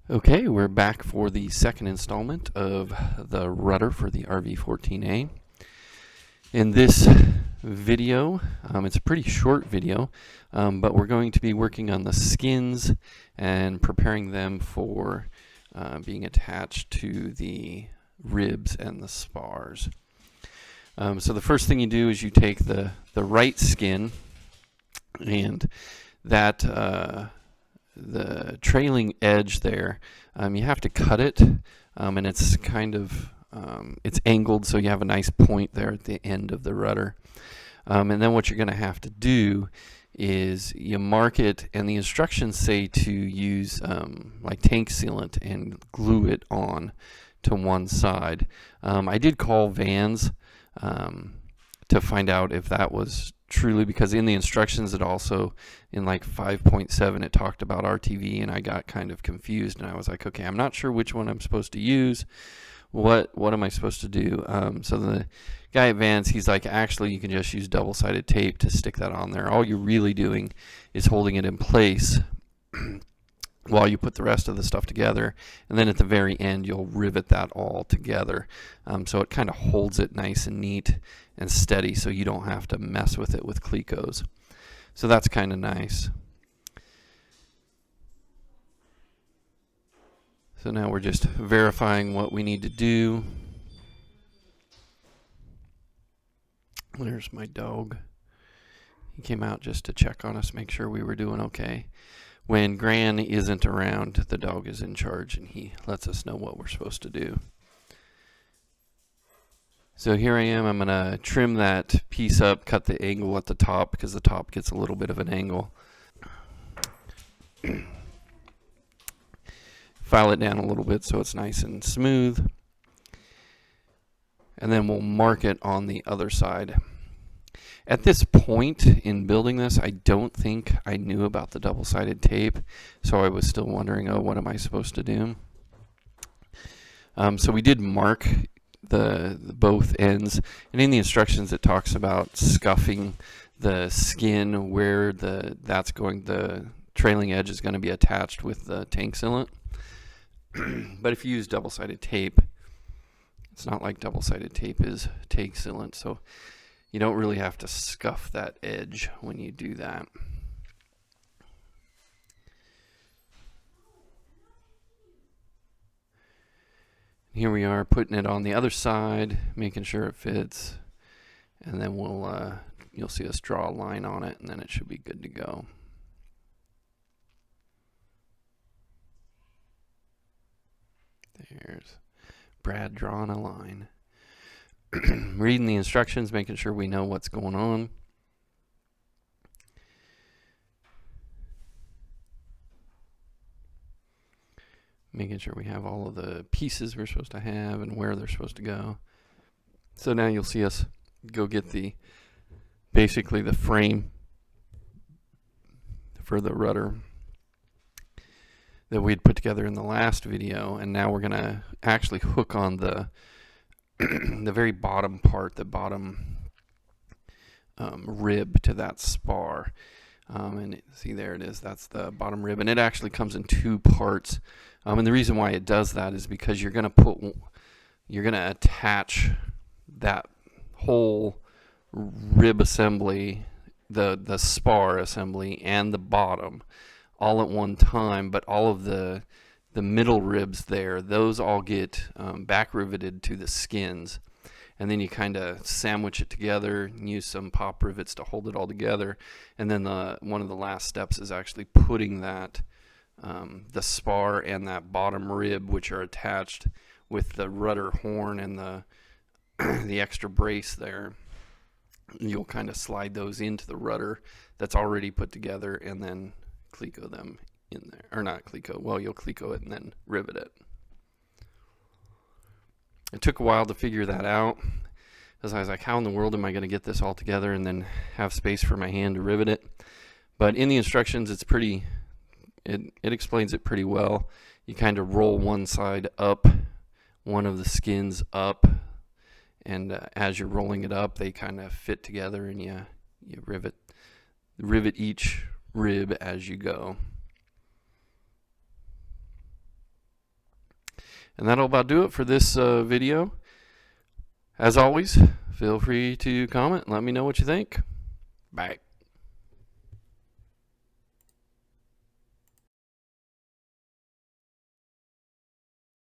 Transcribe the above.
Okay, we're back for the second installment of the rudder for the RV-14A. In this video, it's a pretty short video, but we're going to be working on the skins and preparing them for being attached to the ribs and the spars. So the first thing you do is you take the right skin, and that the trailing edge there, you have to cut it, and it's kind of it's angled, so you have a nice point there at the end of the rudder. And then what you're going to have to do is you mark it, and the instructions say to use like tank sealant and glue it on to one side. I did call Vans to find out if that was truly, because in the instructions it also, in like 5.7, it talked about RTV, and I got kind of confused, and I was like, okay, I'm not sure which one I'm supposed to use. What am I supposed to do? So the guy at Vans, he's like, actually you can just use double-sided tape to stick that on there. All you're really doing is holding it in place while you put the rest of the stuff together, and then at the very end you'll rivet that all together, so it kind of holds it nice and neat and steady, so you don't have to mess with it with Clecos. So that's kind of nice. So now we're just verifying what we need to do. There's my dog. He came out just to check on us, make sure we were doing okay. When Gran isn't around, the dog is in charge, and he lets us know what we're supposed to do. So here I am. I'm going to trim that piece up, cut the angle at the top, because the top gets a little bit of an angle. File it down a little bit so it's nice and smooth. And then we'll mark it on the other side. At this point in building this, I don't think I knew about the double-sided tape, so I was still wondering, oh, what am I supposed to do? So we did mark the both ends, and in the instructions it talks about scuffing the skin where the trailing edge is going to be attached with the tank sealant. But if you use double-sided tape, it's not like double-sided tape is tank sealant, so you don't really have to scuff that edge when you do that. Here we are putting it on the other side, making sure it fits, and then you'll see us draw a line on it, and then it should be good to go. There's Brad drawing a line. Reading the instructions, making sure we know what's going on. Making sure we have all of the pieces we're supposed to have and where they're supposed to go. So now you'll see us go get basically the frame for the rudder that we'd put together in the last video, and now we're going to actually hook on the the very bottom part, the bottom rib to that spar. And see, there it is, that's the bottom rib, and it actually comes in two parts. And the reason why it does that is because you're going to attach that whole rib assembly, the spar assembly, and the bottom all at one time, but all of the middle ribs there, those all get back riveted to the skins, and then you kind of sandwich it together and use some pop rivets to hold it all together. And then one of the last steps is actually putting that the spar and that bottom rib, which are attached with the rudder horn and the extra brace there. You'll kind of slide those into the rudder that's already put together, and then Cleco them in there, or not Cleco, well, you'll Cleco it and then rivet it. It took a while to figure that out, because I was like, how in the world am I going to get this all together and then have space for my hand to rivet it? But in the instructions, it explains it pretty well. You kind of roll one side up, one of the skins up, and as you're rolling it up, they kind of fit together, and you rivet each rib as you go. And that'll about do it for this video. As always, feel free to comment and let me know what you think. Bye.